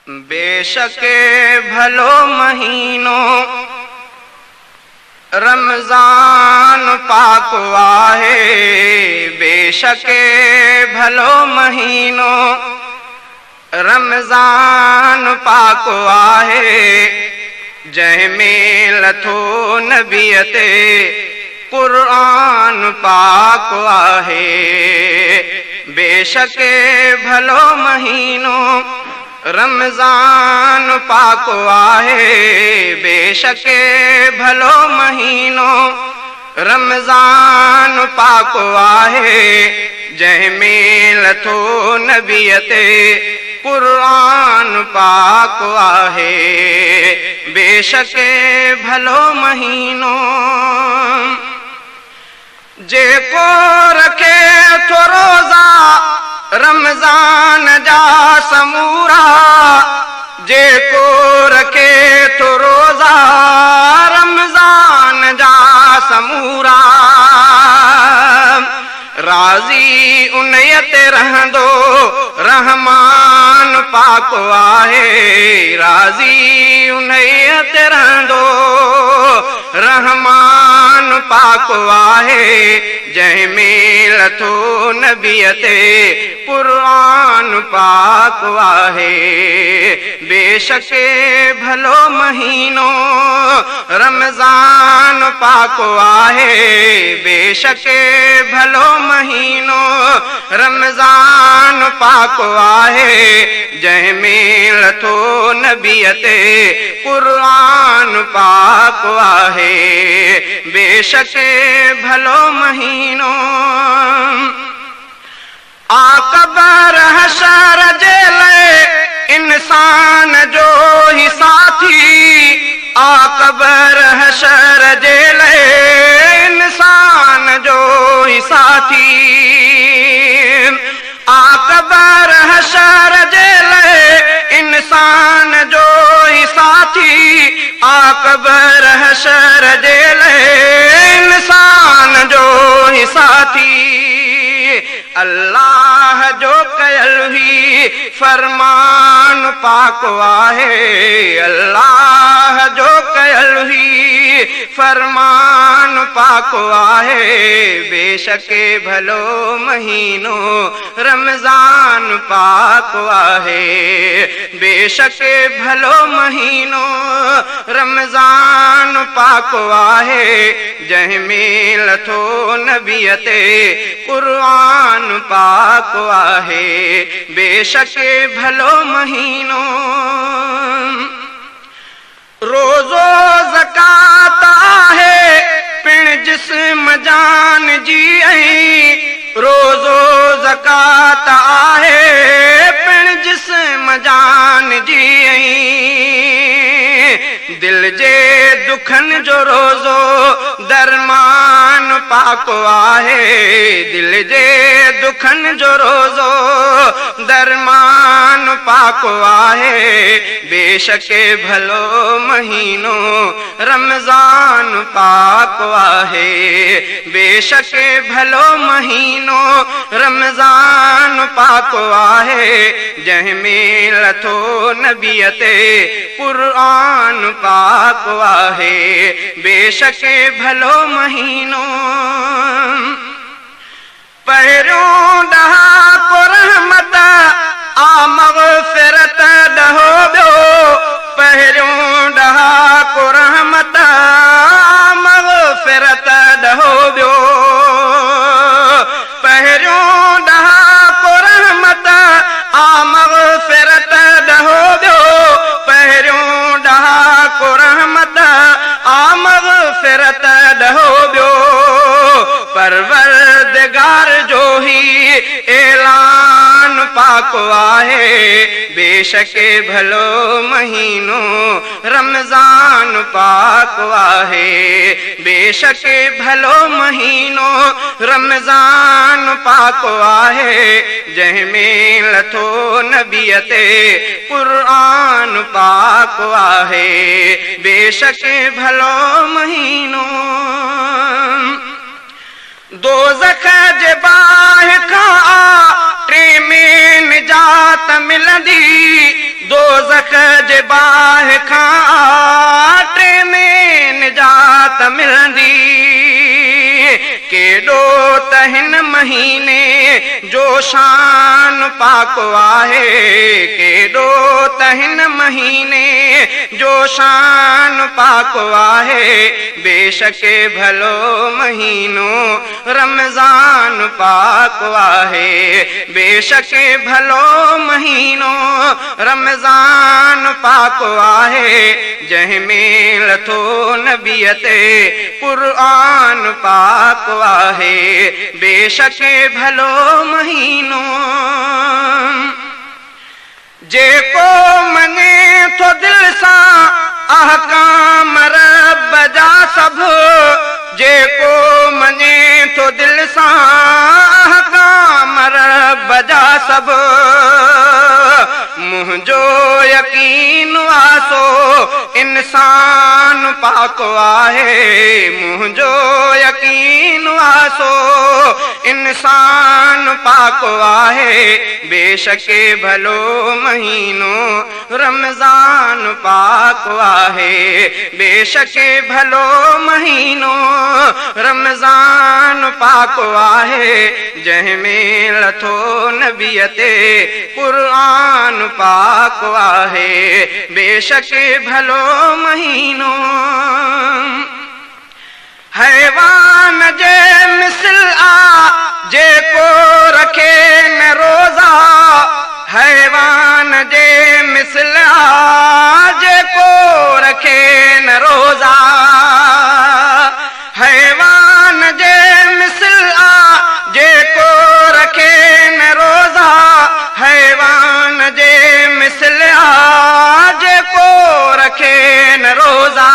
बेशक भलो महीनो रमज़ान पाक आहे। बेशक भलो महीनो रमज़ान पाक आहे। जंहिंमें लथो नबीअ ते क़ुर्आन पाक आहे। बेशक भलो महीनो रमज़ान पाक आहे। बेशक भलो महीनो रमज़ान पाक आहे। जंहिंमें लथो नबीअ ते क़ुर्आन पाक आहे। बेशक भलो महीनो जेको रखे थो रोज़ा रमज़ान जा समूरा। जेको रखे थो रोज़ा रमज़ान जा समूरा। राज़ी उन्हीअ ते रहंदो रहमान पाक आहे। राज़ी उन्हीअ ते रहंदो रहमान पाक आहे। जंहिंमें लथो नबीअ ते क़ुर्आन पाक आहे। बेशक भलो महीनो रमज़ान पाक आहे। बेशक भलो महीनो रमज़ान पाक आहे। जंहिंमें लथो नबीअ ते क़ुर्आन पाक आहे। बेशक भलो महीनो आक़बर हशर जे लाइ इंसान जो ही साथी। आक़बर हशर जे लाइ इंसान जो ही साथी। आक़बर हशर जे लाइ इंसान जो ही साथी। आक़बर हशर जे लाइ इंसान जो ही साथी। अल्लाह जो कयल ही फरमान पाक आहे। अल्लाह जो कयल ही फरमान पाक आहे। बेशक भलो महीनो रमज़ान पाक आहे। बेशक भलो महीनो रमज़ान पाक आहे। जंहिंमें लथो नबीअ ते क़ुर्आन पाक आहे। बेशक भलो महीनो रोज़ो ज़कात आहे। पिण जिस्म जान जी ऐं रोज़ो ज़कात आहे। पिण जिस्म जान जी ऐं दिल जे दुखन जो रोज़ो दरमान पाक आहे। दिल जे दुखन जो रोज़ो दरमान पाक आहे। बेशक भलो महीनो रमज़ान पाक आहे। बेशक भलो महीनो रमज़ान पाक आहे। जंहिंमें लथो नबीअ ते क़ुर्आन पाक आहे। बेशक भलो महीनो पहिरियों ॾहाको रहमत आ मग़फ़िरत ॾहो ॿियो। पहिरियों ॾहाको रहमत आ मग़फ़िरत ॾहो ॿियो। पहिरियों ॾहाको रहमत आ मग़फ़िरत ॾहो ॿियो। पहिरियों ॾहाको रहमत आ मग़फ़िरत ॾहो ॿियो। परवरदिगार जो ही ऐलान पाक आहे। बेशक भलो महीनो रमज़ान पाक आहे। बेशक भलो महीनो रमज़ान पाक आहे। जंहिंमें लथो नबीअ ते क़ुर्आन पाक आहे। बेशक भलो महीनो दोज़ख जे बाहि खां टे में निजात मिलंदी। दोज़ख जे बाहि खां आटे में निजात मिलंदी केॾो त हिन महीने जो शान पाक आहे केॾो त हिन महीने जो शान पाक आहे बेशक भलो महीनो रमज़ान पाक आहे बेशक भलो महीनो रमज़ान पाक आहे जंहिंमें लथो नबीअ ते क़ुर्आन पाक आहे बेशक भलो महीनो जेको मञे थो दिल सां अहकाम रब जा सभु जेको मञे थो दिल सां अहकाम रब जा सभु मुंहिंजो यकीन आसो इंसान पाक आहे मुंहिंजो यकीन आसो इंसान पाक आहे बेशक भलो महीनो रमज़ान पाक आहे बेशक भलो महीनो रमज़ान पाक आहे जंहिंमें लथो नबीअ ते क़ुर्आन पाक आहे बेशक भलो महीनो हैवान जे मिसल आ जेको रखे न रोज़ा हैवान जे मिसल आ जेको रखे न रोज़ा हैवान जे मिसल आ जेको रखे न रोज़ा हैवान जे मिसल आ जेको रखे न रोज़ा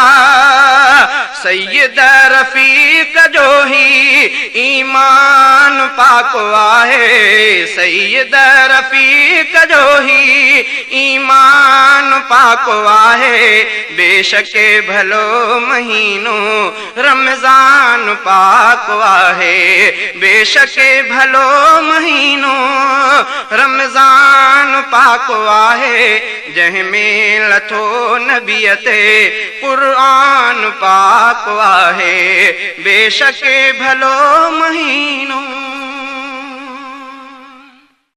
सैयद रफ़ीक जो ही ईमान पाक आहे सैयद रफ़ीक जो ही ईमान पाक आहे बेशक भलो महीनो रमज़ान पाक आहे बेशक भलो महीनो रमज़ान पाक आहे जंहिंमें लथो नबीअ ते क़ुर्आन पाक आहे बेशक भलो महीनो